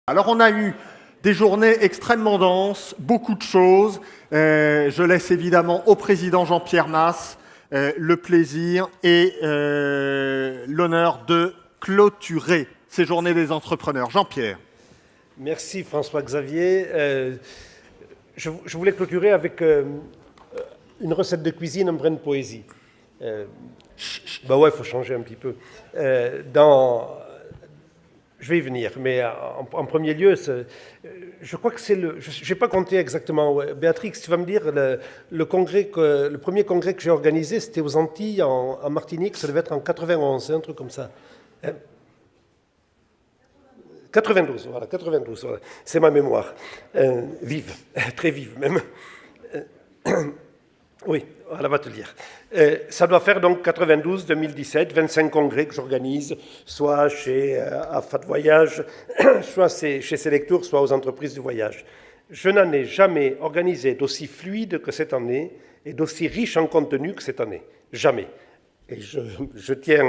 Alors on a eu des journées extrêmement denses, beaucoup de choses. Je laisse évidemment au président Jean-Pierre Masse le plaisir et l'honneur de clôturer ces journées des entrepreneurs. Jean-Pierre. Merci François-Xavier. Je voulais clôturer avec une recette de cuisine en de poésie. Bah ouais, il faut changer un petit peu. Je vais y venir, mais en premier lieu, je crois que c'est le... Je n'ai pas compté exactement. Béatrix, tu vas me dire, le premier congrès que j'ai organisé, c'était aux Antilles, en Martinique, ça devait être en 91, un truc comme ça. 92, voilà, 92, voilà. C'est ma mémoire. Vive, très vive même. Oui, elle va te le dire. Ça doit faire donc 92, 2017, 25 congrès que j'organise, soit chez AFAT Voyage, soit chez Selectour, soit aux entreprises du voyage. Je n'en ai jamais organisé d'aussi fluide que cette année et d'aussi riche en contenu que cette année. Jamais. Et je tiens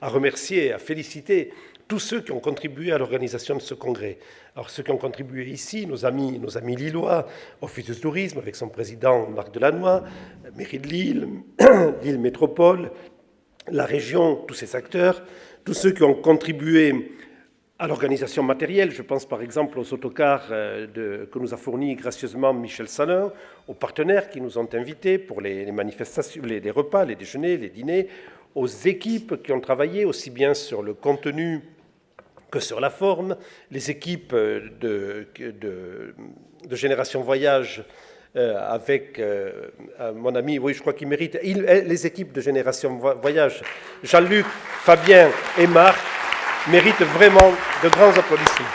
à remercier, à féliciter tous ceux qui ont contribué à l'organisation de ce congrès. Alors ceux qui ont contribué ici, nos amis lillois, Office de tourisme avec son président Marc Delannoy, mairie de Lille, Lille Métropole, la région, tous ces acteurs, tous ceux qui ont contribué à l'organisation matérielle. Je pense par exemple aux autocars que nous a fournis gracieusement Michel Salin, aux partenaires qui nous ont invités pour les manifestations, les repas, les déjeuners, les dîners, aux équipes qui ont travaillé aussi bien sur le contenu que sur la forme, les équipes de Génération Voyage avec mon ami, oui, je crois qu'il mérite, les équipes de Génération Voyage, Jean-Luc, Fabien et Marc, méritent vraiment de grands applaudissements.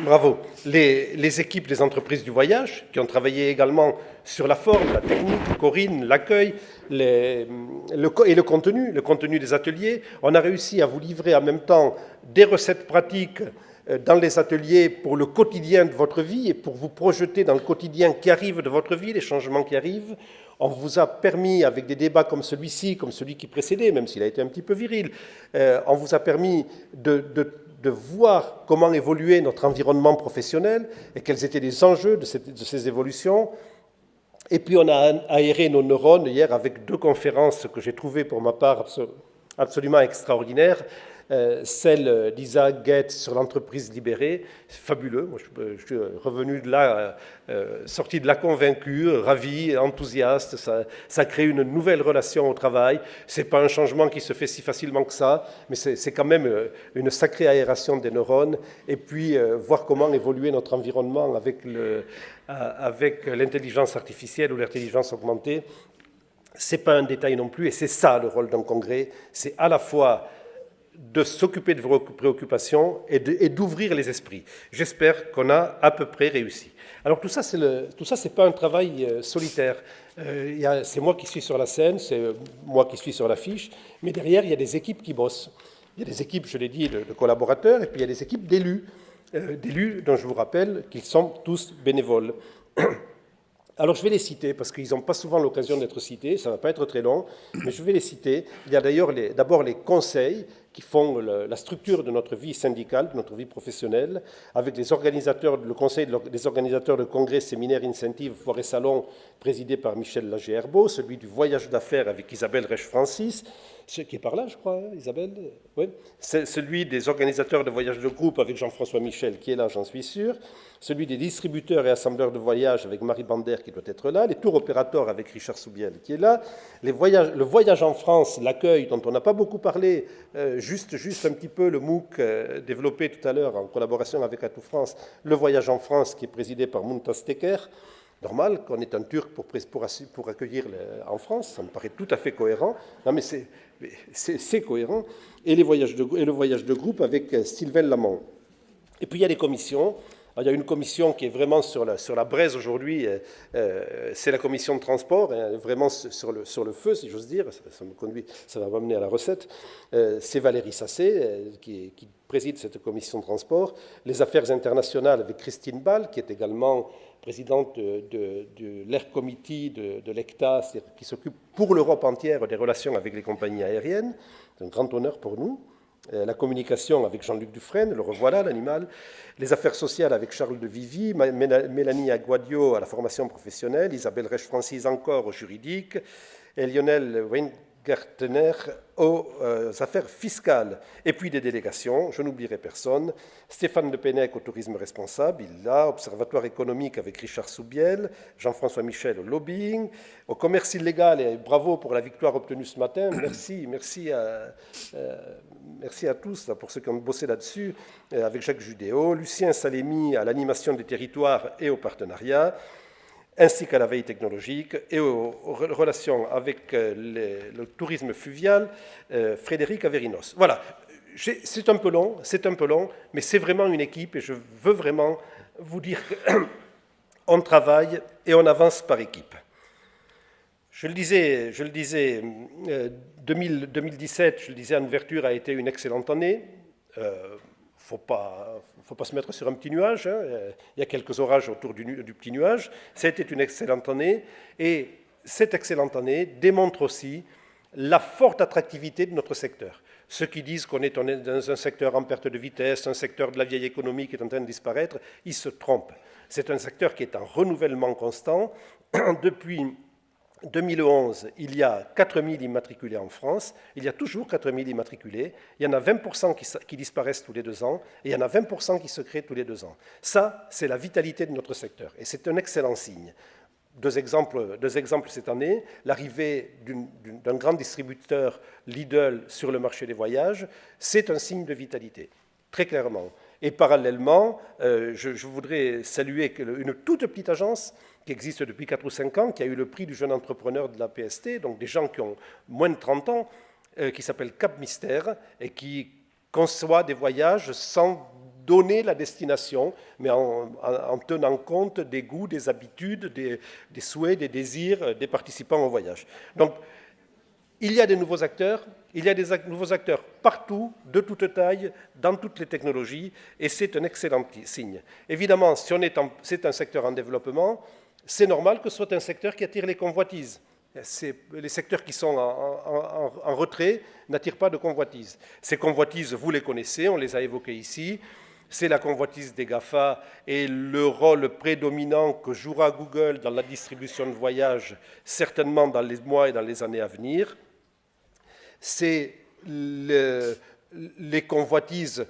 Bravo. Les équipes des entreprises du voyage, qui ont travaillé également sur la forme, la technique, Corinne, l'accueil, et le contenu des ateliers. On a réussi à vous livrer en même temps des recettes pratiques dans les ateliers pour le quotidien de votre vie et pour vous projeter dans le quotidien qui arrive de votre vie, les changements qui arrivent. On vous a permis, avec des débats comme celui-ci, comme celui qui précédait, même s'il a été un petit peu viril, on vous a permis de voir comment évoluait notre environnement professionnel et quels étaient les enjeux de ces évolutions. Et puis on a aéré nos neurones hier avec 2 conférences que j'ai trouvées pour ma part absolument extraordinaires. Celle d'Isaac Goetz sur l'entreprise libérée, c'est fabuleux. Moi, je suis revenu de là, sorti de là convaincu, ravi, enthousiaste. Ça crée une nouvelle relation au travail. C'est pas un changement qui se fait si facilement que ça, mais c'est quand même une sacrée aération des neurones. Et puis voir comment évoluer notre environnement avec l'intelligence artificielle ou l'intelligence augmentée. C'est pas un détail non plus, et c'est ça le rôle d'un congrès. C'est à la fois de s'occuper de vos préoccupations et d'ouvrir les esprits. J'espère qu'on a à peu près réussi. Alors tout ça, c'est pas un travail solitaire. C'est moi qui suis sur la scène, c'est moi qui suis sur l'affiche, mais derrière, il y a des équipes qui bossent. Il y a des équipes, je l'ai dit, de collaborateurs, et puis il y a des équipes d'élus dont je vous rappelle qu'ils sont tous bénévoles. Alors je vais les citer, parce qu'ils n'ont pas souvent l'occasion d'être cités, ça ne va pas être très long, mais je vais les citer. Il y a d'ailleurs d'abord les conseils qui font la structure de notre vie syndicale, de notre vie professionnelle, avec le conseil des organisateurs de congrès, séminaires, incentives, foires et salons, présidé par Michel Lager-Herbeau, celui du voyage d'affaires avec Isabelle Reich-Francis, qui est par là, je crois, hein, Isabelle, oui. C'est celui des organisateurs de voyages de groupe avec Jean-François Michel, qui est là, j'en suis sûr, celui des distributeurs et assembleurs de voyages avec Marie Bander, qui doit être là, les tours opérateurs avec Richard Soubiel, qui est là, le voyage en France, l'accueil, dont on n'a pas beaucoup parlé, juste un petit peu le MOOC développé tout à l'heure en collaboration avec Atout France, le voyage en France, qui est présidé par Muntaz Teker. Normal qu'on ait un Turc pour accueillir en France, ça me paraît tout à fait cohérent. Non, mais c'est cohérent. Et le voyage de groupe avec Sylvain Lamont. Et puis il y a les commissions. Alors, il y a une commission qui est vraiment sur la braise aujourd'hui, c'est la commission de transport, hein, vraiment sur le feu, si j'ose dire, ça va m'amener à la recette. C'est Valérie Sassé qui préside cette commission de transport. Les affaires internationales avec Christine Ball, qui est également présidente de l'Air Committee de l'ECTA, qui s'occupe pour l'Europe entière des relations avec les compagnies aériennes. C'est un grand honneur pour nous. La communication avec Jean-Luc Dufresne, le revoilà, l'animal. Les affaires sociales avec Charles de Vivy, Mélanie Aguadio à la formation professionnelle, Isabelle Reich-Francis encore au juridique, et Lionel Weingartner aux affaires fiscales. Et puis des délégations, je n'oublierai personne. Stéphane Le Pennec au tourisme responsable, il l'a, Observatoire économique avec Richard Soubiel, Jean-François Michel au lobbying, au commerce illégal, et bravo pour la victoire obtenue ce matin, merci à tous, là, pour ceux qui ont bossé là-dessus, avec Jacques Judéo, Lucien Salémy à l'animation des territoires et au partenariat, ainsi qu'à la veille technologique et aux relations avec le tourisme fluvial, Frédéric Averinos. Voilà, c'est un peu long, mais c'est vraiment une équipe et je veux vraiment vous dire qu'on travaille et on avance par équipe. Je le disais, 2017, je le disais en ouverture, a été une excellente année. Faut pas se mettre sur un petit nuage. Hein. Il y a quelques orages autour du petit nuage. Ça a été une excellente année. Et cette excellente année démontre aussi la forte attractivité de notre secteur. Ceux qui disent qu'on est dans un secteur en perte de vitesse, un secteur de la vieille économie qui est en train de disparaître, ils se trompent. C'est un secteur qui est en renouvellement constant. Depuis 2011, il y a 4000 immatriculés en France, il y a toujours 4000 immatriculés, il y en a 20% qui disparaissent tous les 2 ans, et il y en a 20% qui se créent tous les 2 ans. Ça, c'est la vitalité de notre secteur, et c'est un excellent signe. Deux exemples cette année, l'arrivée d'un grand distributeur Lidl sur le marché des voyages, c'est un signe de vitalité, très clairement. Et parallèlement, je voudrais saluer une toute petite agence qui existe depuis 4 ou 5 ans, qui a eu le prix du jeune entrepreneur de la PST, donc des gens qui ont moins de 30 ans, qui s'appelle Cap Mystère, et qui conçoit des voyages sans donner la destination, mais en tenant compte des goûts, des habitudes, des souhaits, des désirs des participants au voyage. Donc, il y a des nouveaux acteurs, partout, de toute taille, dans toutes les technologies, et c'est un excellent signe. Évidemment, si c'est un secteur en développement, c'est normal que ce soit un secteur qui attire les convoitises. Les secteurs qui sont en retrait n'attirent pas de convoitises. Ces convoitises, vous les connaissez, on les a évoquées ici. C'est la convoitise des GAFA et le rôle prédominant que jouera Google dans la distribution de voyages, certainement dans les mois et dans les années à venir. C'est les convoitises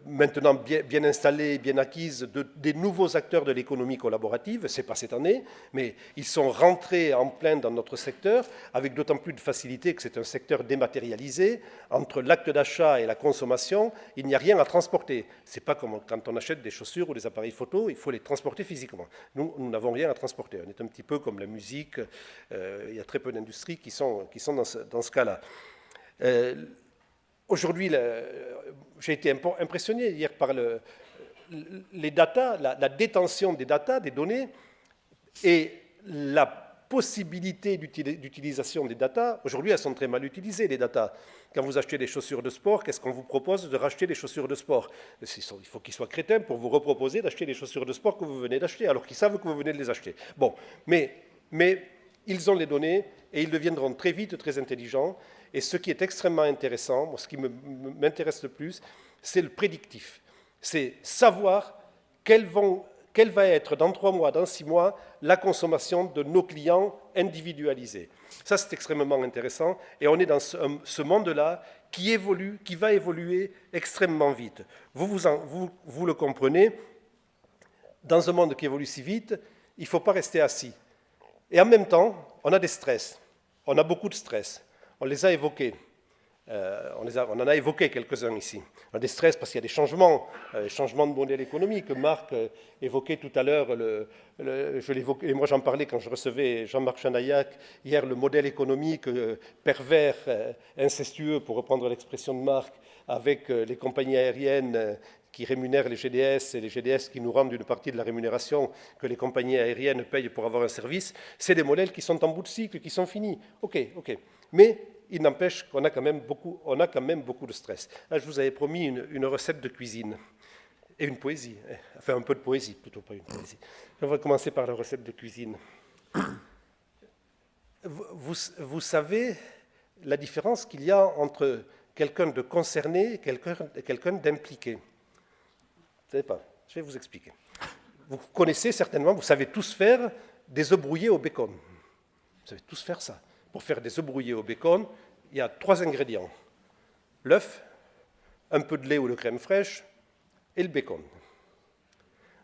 maintenant bien installées, bien acquises, des nouveaux acteurs de l'économie collaborative. Ce n'est pas cette année, mais ils sont rentrés en plein dans notre secteur, avec d'autant plus de facilité que c'est un secteur dématérialisé. Entre l'acte d'achat et la consommation, il n'y a rien à transporter. Ce n'est pas comme quand on achète des chaussures ou des appareils photo, il faut les transporter physiquement. Nous n'avons rien à transporter. On est un petit peu comme la musique. Il y a très peu d'industries qui sont dans ce cas-là. Aujourd'hui, j'ai été impressionné hier par les data, la détention des data, des données, et la possibilité d'utilisation des data. Aujourd'hui, elles sont très mal utilisées, les data. Quand vous achetez des chaussures de sport, qu'est-ce qu'on vous propose? De racheter des chaussures de sport. Il faut qu'ils soient crétins pour vous reproposer d'acheter les chaussures de sport que vous venez d'acheter, alors qu'ils savent que vous venez de les acheter. Bon, mais ils ont les données, et ils deviendront très vite très intelligents. Et ce qui est extrêmement intéressant, ce qui m'intéresse le plus, c'est le prédictif. C'est savoir quelle va être dans 3 mois, dans 6 mois, la consommation de nos clients individualisés. Ça, c'est extrêmement intéressant. Et on est dans ce monde-là qui va évoluer extrêmement vite. Vous le comprenez, dans un monde qui évolue si vite, il ne faut pas rester assis. Et en même temps, on a des stress. On a beaucoup de stress. On les a évoqués. On en a évoqué quelques-uns ici. On a des stress parce qu'il y a des changements de modèle économique. Marc évoquait tout à l'heure, je l'évoquais, et moi j'en parlais quand je recevais Jean-Marc Chanaillac hier, le modèle économique pervers, incestueux, pour reprendre l'expression de Marc, avec les compagnies aériennes qui rémunèrent les GDS et les GDS qui nous rendent une partie de la rémunération que les compagnies aériennes payent pour avoir un service. C'est des modèles qui sont en bout de cycle, qui sont finis. OK. Mais il n'empêche qu'on a quand même beaucoup de stress. Là, je vous avais promis une recette de cuisine. et une poésie. Enfin, un peu de poésie, plutôt pas une poésie. On va commencer par la recette de cuisine. Vous savez la différence qu'il y a entre quelqu'un de concerné et quelqu'un d'impliqué. Vous ne savez pas, je vais vous expliquer. Vous connaissez certainement, vous savez tous faire des œufs brouillés au bacon. Vous savez tous faire ça. Pour faire des œufs brouillés au bacon, il y a 3 ingrédients. L'œuf, un peu de lait ou de crème fraîche et le bacon.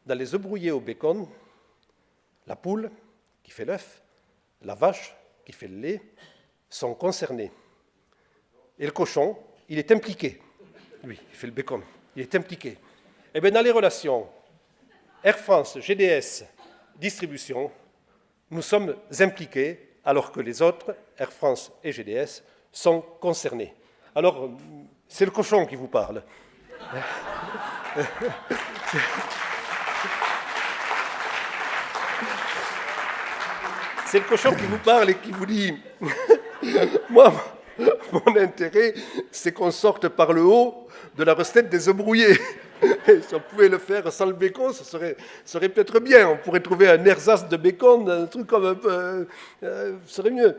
Dans les œufs brouillés au bacon, la poule qui fait l'œuf, la vache qui fait le lait sont concernés. Et le cochon, il est impliqué. Lui, il fait le bacon. Il est impliqué. Et bien, dans les relations Air France, GDS, distribution, nous sommes impliqués, alors que les autres, Air France et GDS, sont concernés. Alors, c'est le cochon qui vous parle. C'est le cochon qui vous parle et qui vous dit « Moi, mon intérêt, c'est qu'on sorte par le haut de la recette des œufs brouillés. Et si on pouvait le faire sans le bacon, ça serait peut-être bien. On pourrait trouver un ersatz de bacon, un truc comme un peu... serait mieux.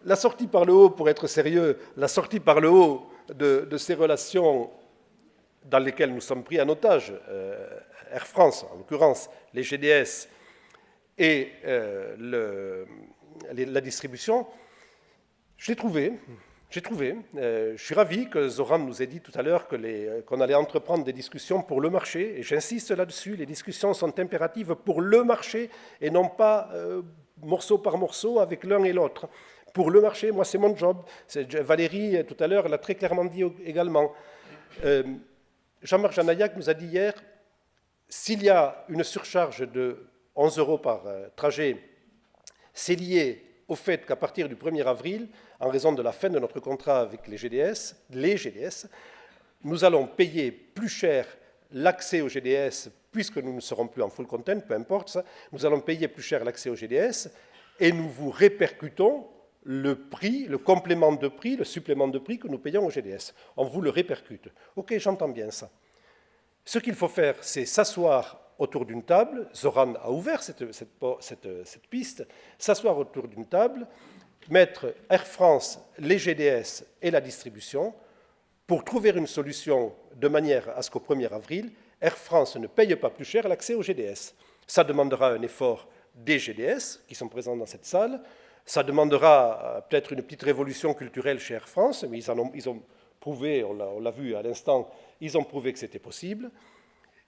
La sortie par le haut, pour être sérieux, la sortie par le haut de ces relations dans lesquelles nous sommes pris en otage, Air France, en l'occurrence, les GDS et la distribution, je l'ai trouvé. Je suis ravi que Zoran nous ait dit tout à l'heure qu'on allait entreprendre des discussions pour le marché, et j'insiste là-dessus, les discussions sont impératives pour le marché et non pas morceau par morceau avec l'un et l'autre. Pour le marché, moi c'est mon job. Valérie, tout à l'heure, l'a très clairement dit également. Jean-Marc Janaillac nous a dit hier, s'il y a une surcharge de 11 € par trajet, c'est lié au fait qu'à partir du 1er avril, en raison de la fin de notre contrat avec les GDS, nous allons payer plus cher l'accès aux GDS, puisque nous ne serons plus en full content, peu importe ça, nous allons payer plus cher l'accès aux GDS, et nous vous répercutons le prix, le complément de prix, le supplément de prix que nous payons aux GDS. On vous le répercute. Ok, j'entends bien ça. Ce qu'il faut faire, c'est s'asseoir autour d'une table. Zoran a ouvert cette piste. S'asseoir autour d'une table, mettre Air France, les GDS et la distribution pour trouver une solution de manière à ce qu'au 1er avril, Air France ne paye pas plus cher l'accès aux GDS. Ça demandera un effort des GDS qui sont présents dans cette salle. Ça demandera peut-être une petite révolution culturelle chez Air France, mais ils ont prouvé, on l'a vu à l'instant, ils ont prouvé que c'était possible.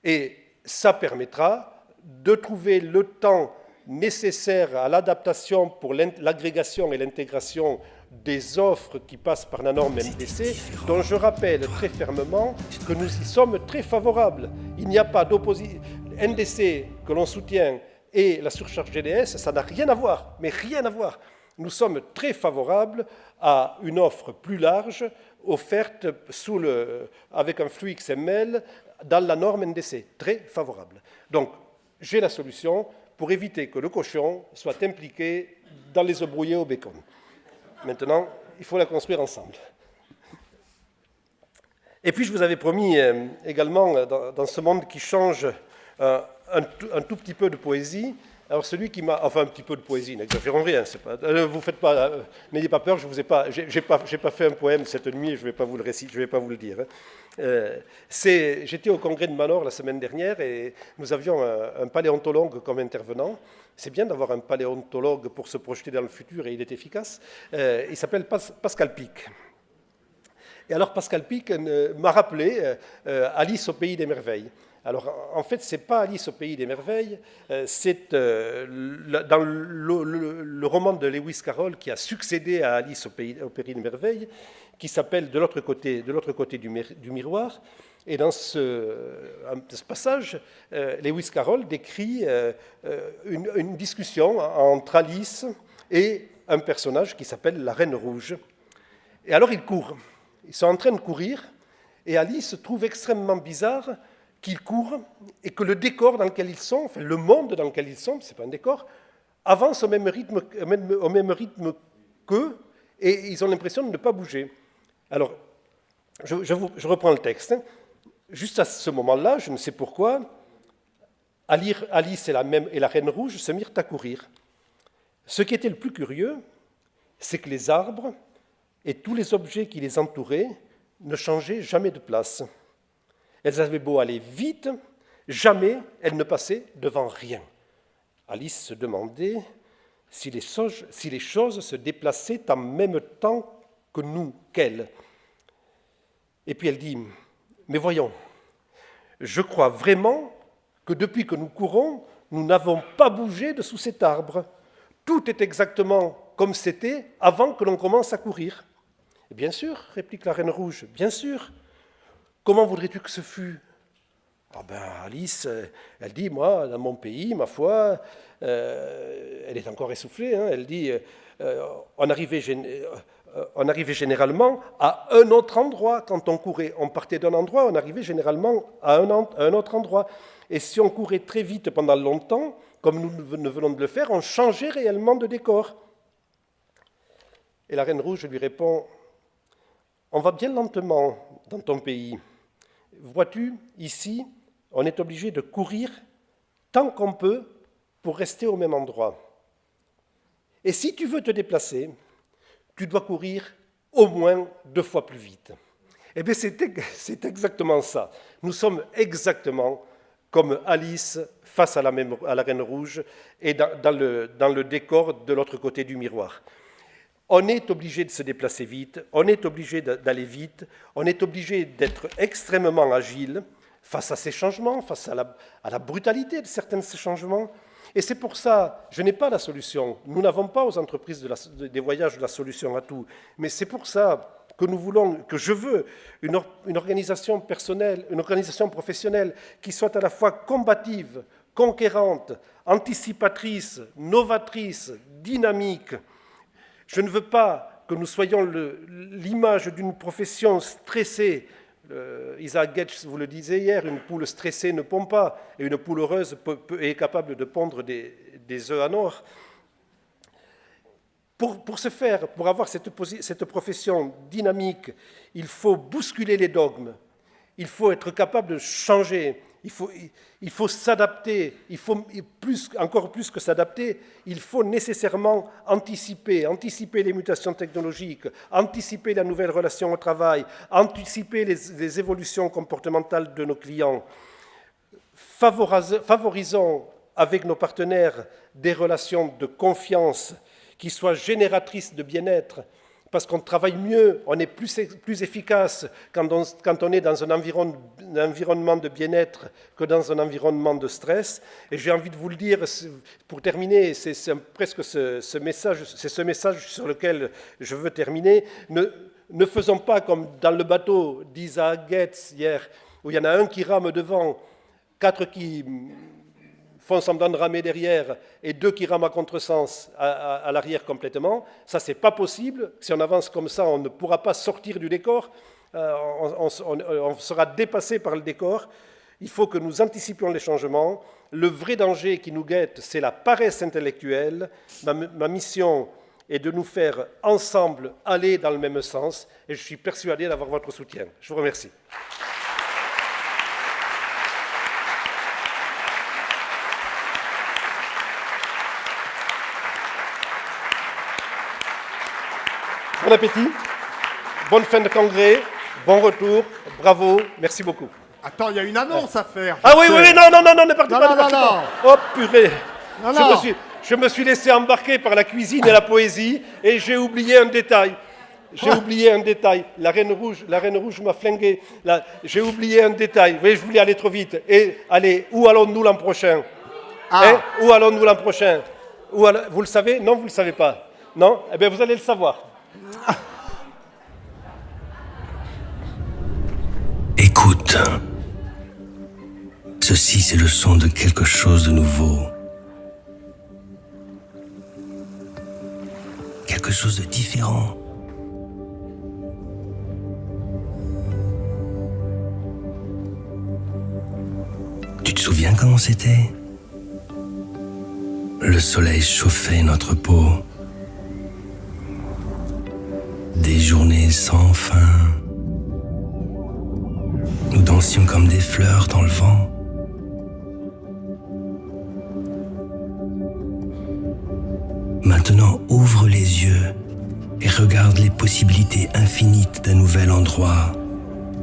Et ça permettra de trouver le temps nécessaire à l'adaptation pour l'agrégation et l'intégration des offres qui passent par la norme MDC, dont je rappelle très fermement que nous y sommes très favorables. Il n'y a pas d'opposition. NDC que l'on soutient et la surcharge GDS, ça n'a rien à voir, mais rien à voir. Nous sommes très favorables à une offre plus large, offerte avec un flux XML dans la norme NDC. Très favorable. Donc, j'ai la solution pour éviter que le cochon soit impliqué dans les œufs brouillés au bacon. Maintenant, il faut la construire ensemble. Et puis, je vous avais promis également, dans ce monde qui change, un tout petit peu de poésie. Alors celui qui m'a, enfin un petit peu de poésie, n'exagérons rien, c'est pas, vous faites pas, n'ayez pas peur, je vous ai pas, j'ai pas fait un poème cette nuit, je vais pas vous le réciter, je vais pas vous le dire. J'étais au congrès de Manor la semaine dernière et nous avions un paléontologue comme intervenant. C'est bien d'avoir un paléontologue pour se projeter dans le futur et il est efficace. Il s'appelle Pascal Pic. Et alors Pascal Pic m'a rappelé Alice au pays des merveilles. Alors, en fait, ce n'est pas Alice au pays des merveilles, c'est dans le roman de Lewis Carroll qui a succédé à Alice au pays des merveilles, qui s'appelle De l'autre côté du miroir. Et dans ce passage, Lewis Carroll décrit une discussion entre Alice et un personnage qui s'appelle la Reine Rouge. Et alors, ils courent. Ils sont en train de courir, et Alice trouve extrêmement bizarre qu'ils courent et que le décor dans lequel ils sont, enfin le monde dans lequel ils sont, ce n'est pas un décor, avance au même rythme qu'eux et ils ont l'impression de ne pas bouger. Alors, je reprends le texte. juste à ce moment-là, je ne sais pourquoi, Alice et la Reine Rouge se mirent à courir. Ce qui était le plus curieux, c'est que les arbres et tous les objets qui les entouraient ne changeaient jamais de place. Elles avaient beau aller vite, jamais elles ne passaient devant rien. Alice se demandait si les choses se déplaçaient en même temps que nous, qu'elle. Et puis elle dit, mais voyons, je crois vraiment que depuis que nous courons, nous n'avons pas bougé de sous cet arbre. Tout est exactement comme c'était avant que l'on commence à courir. Et bien sûr, réplique la Reine Rouge, bien sûr. Comment voudrais-tu que ce fût ? Ah ben, Alice, elle dit, moi, dans mon pays, ma foi, elle est encore essoufflée, hein, elle dit, on arrivait généralement à un autre endroit quand on courait. On partait d'un endroit, on arrivait généralement à un autre endroit. Et si on courait très vite pendant longtemps, comme nous venons de le faire, on changeait réellement de décor. Et la Reine Rouge lui répond, on va bien lentement dans ton pays. Vois-tu, ici, on est obligé de courir tant qu'on peut pour rester au même endroit. Et si tu veux te déplacer, tu dois courir au moins 2 fois plus vite. Eh bien, c'est exactement ça. Nous sommes exactement comme Alice face à la Reine Rouge et dans le décor de l'autre côté du miroir. On est obligé de se déplacer vite, on est obligé d'aller vite, on est obligé d'être extrêmement agile face à ces changements, face à la brutalité de certains de ces changements. Et c'est pour ça, je n'ai pas la solution. Nous n'avons pas aux entreprises des voyages la solution à tout. Mais c'est pour ça que je veux une organisation personnelle, une organisation professionnelle qui soit à la fois combative, conquérante, anticipatrice, novatrice, dynamique. Je ne veux pas que nous soyons l'image d'une profession stressée. Isaac Getz vous le disait hier, une poule stressée ne pond pas, et une poule heureuse est capable de pondre des œufs en or. Pour ce faire, pour avoir cette profession dynamique, il faut bousculer les dogmes, il faut être capable de changer, il faut s'adapter, encore plus que s'adapter, il faut nécessairement anticiper les mutations technologiques, anticiper la nouvelle relation au travail, anticiper les évolutions comportementales de nos clients. Favorisons avec nos partenaires des relations de confiance qui soient génératrices de bien-être, parce qu'on travaille mieux, on est plus efficace quand on est dans un environnement de bien-être que dans un environnement de stress. Et j'ai envie de vous le dire, pour terminer, c'est presque ce message sur lequel je veux terminer. Ne faisons pas comme dans le bateau d'Isaac Getz hier, où il y en a un qui rame devant, 4 qui font semblant de ramer derrière et 2 qui rament à contresens à l'arrière complètement. Ça, c'est pas possible. Si on avance comme ça, on ne pourra pas sortir du décor. On sera dépassé par le décor. Il faut que nous anticipions les changements. Le vrai danger qui nous guette, c'est la paresse intellectuelle. Ma mission est de nous faire ensemble aller dans le même sens. Et je suis persuadé d'avoir votre soutien. Je vous remercie. Bon appétit, bonne fin de congrès, bon retour, bravo, merci beaucoup. Attends, il y a une annonce à faire. Ah oui, non, ne partez pas. Non. Oh purée, Non. Je me suis laissé embarquer par la cuisine et la poésie et j'ai oublié un détail. La Reine Rouge m'a flingué. J'ai oublié un détail. Vous voyez, je voulais aller trop vite. Et allez, où allons-nous l'an prochain ? Où allons-nous l'an prochain ? Vous le savez ? Non, vous ne le savez pas. Non ? Eh bien, vous allez le savoir. Écoute, ceci c'est le son de quelque chose de nouveau, quelque chose de différent. Tu te souviens comment c'était ? Le soleil chauffait notre peau. Des journées sans fin. Nous dansions dansions comme des fleurs dans le vent. Maintenant, ouvre les yeux et regarde les possibilités infinies d'un nouvel endroit.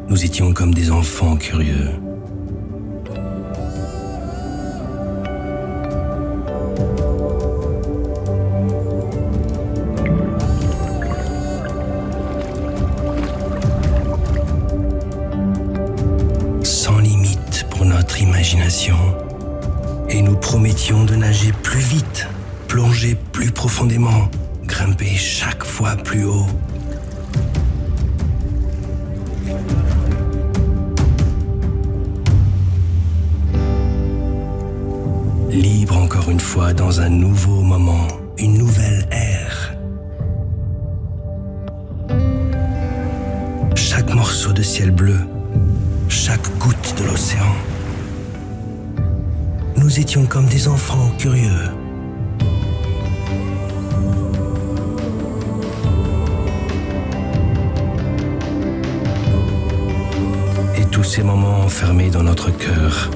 Nous étions comme des enfants curieux. Sans limite pour notre imagination. Et nous promettions de nager plus vite, plonger plus profondément, grimper chaque fois plus haut. Libre encore une fois dans un nouveau moment, une nouvelle ère. Chaque morceau de ciel bleu, chaque goutte de l'océan. Nous étions comme des enfants curieux. Et tous ces moments enfermés dans notre cœur.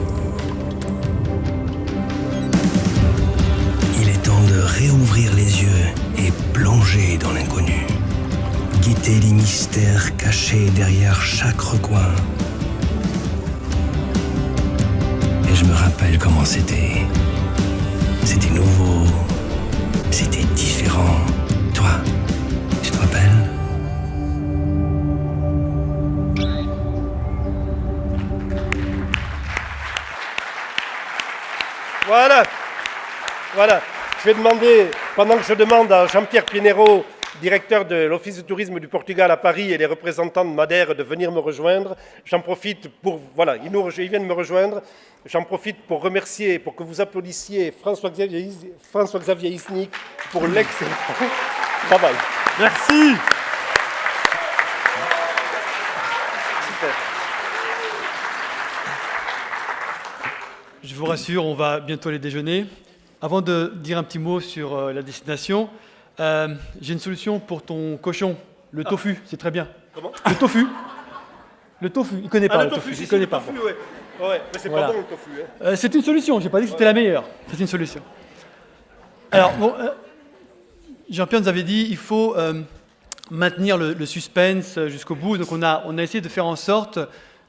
Il est temps de réouvrir les yeux et plonger dans l'inconnu. Guetter les mystères cachés derrière chaque recoin. Et je me rappelle comment c'était. C'était nouveau. C'était différent. Toi, tu te rappelles ? Voilà. Voilà. Je vais demander, pendant que je demande à Jean-Pierre Pinheiro, directeur de l'Office de tourisme du Portugal à Paris, et les représentants de Madère de venir me rejoindre, j'en profite pour... Voilà, ils viennent me rejoindre. J'en profite pour remercier, pour que vous applaudissiez François-Xavier Isnik pour l'excellent travail. Merci. Super. Je vous rassure, on va bientôt aller déjeuner. Avant de dire un petit mot sur la destination, j'ai une solution pour ton cochon, le tofu, c'est très bien. Comment ? Le tofu. Le tofu, il ne connaît pas le tofu. si, Il connaît le pas. tofu, ouais. Ouais, mais c'est Voilà. pas bon le tofu. Hein. C'est une solution, je n'ai pas dit que c'était la meilleure. C'est une solution. Alors, bon, Jean-Pierre nous avait dit il faut maintenir le suspense jusqu'au bout. Donc on a essayé de faire en sorte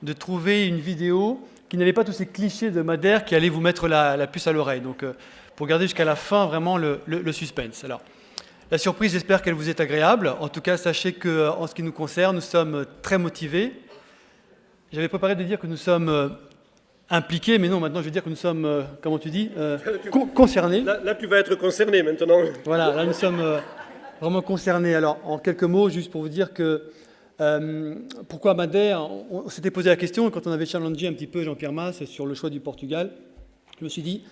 de trouver une vidéo qui n'avait pas tous ces clichés de Madère qui allaient vous mettre la puce à l'oreille. Donc pour garder jusqu'à la fin vraiment le suspense. Alors, la surprise, j'espère qu'elle vous est agréable. En tout cas, sachez qu'en ce qui nous concerne, nous sommes très motivés. J'avais préparé de dire que nous sommes impliqués, mais non, maintenant je vais dire que nous sommes, comment tu dis, concernés. Là, tu vas être concerné maintenant. Voilà, là nous sommes vraiment concernés. Alors, en quelques mots, juste pour vous dire que pourquoi Madère, on s'était posé la question quand on avait challengé un petit peu Jean-Pierre Mas sur le choix du Portugal. Je me suis dit,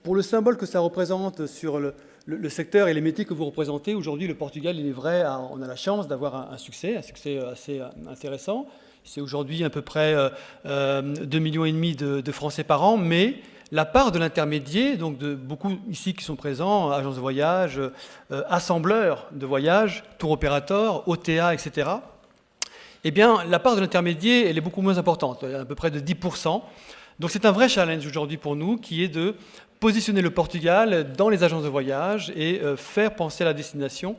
pour le symbole que ça représente sur le secteur et les métiers que vous représentez, aujourd'hui le Portugal, il est vrai, on a la chance d'avoir un succès assez intéressant. C'est aujourd'hui à peu près 2,5 millions de Français par an, mais la part de l'intermédiaire, donc de beaucoup ici qui sont présents, agences de voyage, assembleurs de voyage, tour opérateurs, OTA, etc., eh bien, la part de l'intermédiaire, elle est beaucoup moins importante, à peu près de 10%. Donc c'est un vrai challenge aujourd'hui pour nous, qui est de positionner le Portugal dans les agences de voyage et faire penser à la destination.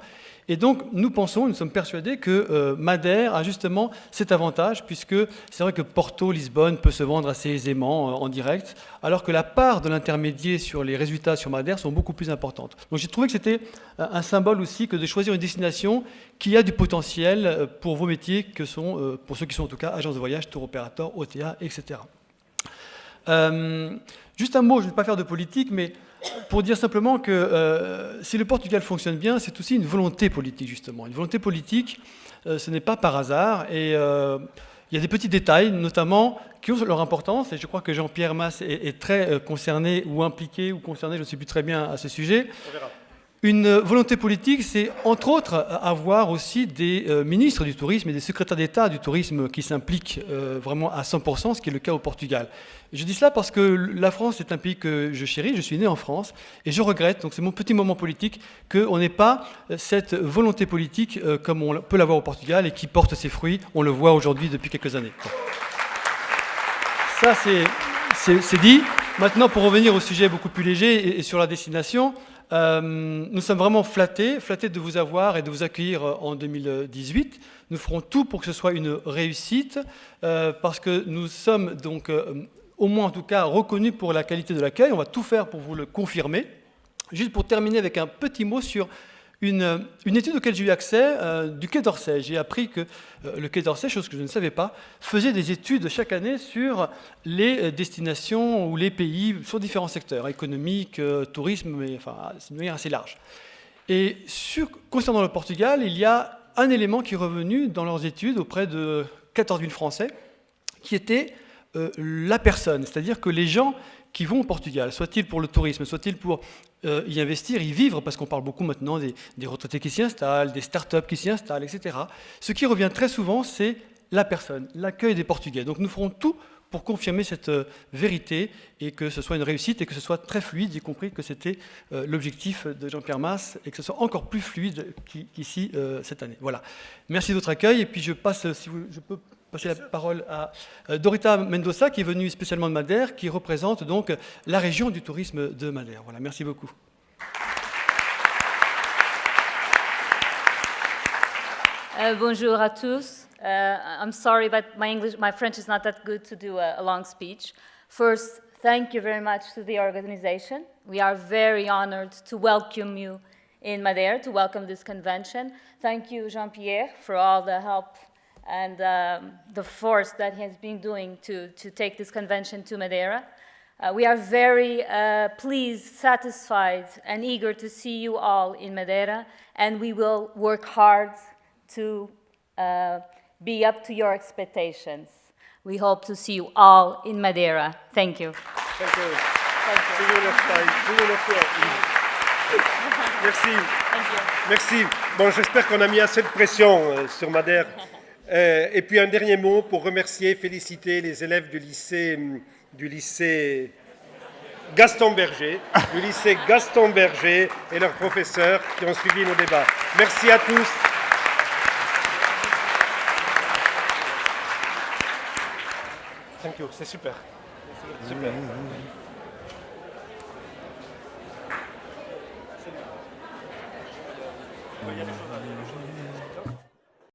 Et donc, nous sommes persuadés que Madère a justement cet avantage, puisque c'est vrai que Porto, Lisbonne peut se vendre assez aisément en direct, alors que la part de l'intermédiaire sur les résultats sur Madère sont beaucoup plus importantes. Donc j'ai trouvé que c'était un symbole aussi que de choisir une destination qui a du potentiel pour vos métiers, que sont, pour ceux qui sont en tout cas agences de voyage, tour opérateurs, OTA, etc. Juste un mot, je ne vais pas faire de politique, mais pour dire simplement que si le Portugal fonctionne bien, c'est aussi une volonté politique, justement. Une volonté politique, ce n'est pas par hasard. Et il y a des petits détails, notamment, qui ont leur importance. Et je crois que Jean-Pierre Mas est très concerné ou impliqué ou concerné, je ne sais plus très bien, à ce sujet. On verra. Une volonté politique, c'est entre autres avoir aussi des ministres du tourisme et des secrétaires d'État du tourisme qui s'impliquent vraiment à 100%, ce qui est le cas au Portugal. Et je dis cela parce que la France est un pays que je chéris, je suis né en France, et je regrette, donc c'est mon petit moment politique, qu'on n'ait pas cette volonté politique comme on peut l'avoir au Portugal et qui porte ses fruits, on le voit aujourd'hui depuis quelques années. Ça, c'est dit. Maintenant, pour revenir au sujet beaucoup plus léger et sur la destination, nous sommes vraiment flattés de vous avoir et de vous accueillir en 2018. Nous ferons tout pour que ce soit une réussite, parce que nous sommes donc, au moins en tout cas, reconnus pour la qualité de l'accueil. On va tout faire pour vous le confirmer. Juste pour terminer avec un petit mot sur une étude auquel j'ai eu accès du Quai d'Orsay. J'ai appris que le Quai d'Orsay, chose que je ne savais pas, faisait des études chaque année sur les destinations ou les pays sur différents secteurs, économique, tourisme, mais enfin, c'est une manière assez large. Et concernant le Portugal, il y a un élément qui est revenu dans leurs études auprès de 14 000 Français, qui était la personne, c'est-à-dire que les gens qui vont au Portugal, soit-il pour le tourisme, soit-il pour y investir, y vivre, parce qu'on parle beaucoup maintenant des retraités qui s'y installent, des start-up qui s'y installent, etc. Ce qui revient très souvent, c'est la personne, l'accueil des Portugais. Donc nous ferons tout pour confirmer cette vérité et que ce soit une réussite et que ce soit très fluide, y compris que c'était l'objectif de Jean-Pierre Mas et que ce soit encore plus fluide qu'ici cette année. Voilà. Merci de votre accueil et puis je passe, si je peux passer la parole à Dorita Mendoza, qui est venue spécialement de Madère, qui représente donc la région du tourisme de Madère. Voilà, merci beaucoup. Bonjour à tous. I'm sorry, but my French is not that good to do a long speech. First, thank you very much to the organization. We are very honored to welcome you in Madère, to welcome this convention. Thank you, Jean-Pierre, for all the help and the force that he has been doing to take this convention to Madeira. We are very pleased, satisfied, and eager to see you all in Madeira, and we will work hard to be up to your expectations. We hope to see you all in Madeira. Thank you. Thank you. Thank you. See you next time. See you next year. Merci. Thank you. Merci. Bon, j'espère qu'on a mis assez de pression sur Madère. Et puis un dernier mot pour remercier, féliciter les élèves du lycée Gaston Berger, et leurs professeurs qui ont suivi nos débats. Merci à tous. Thank you, c'est super. Super.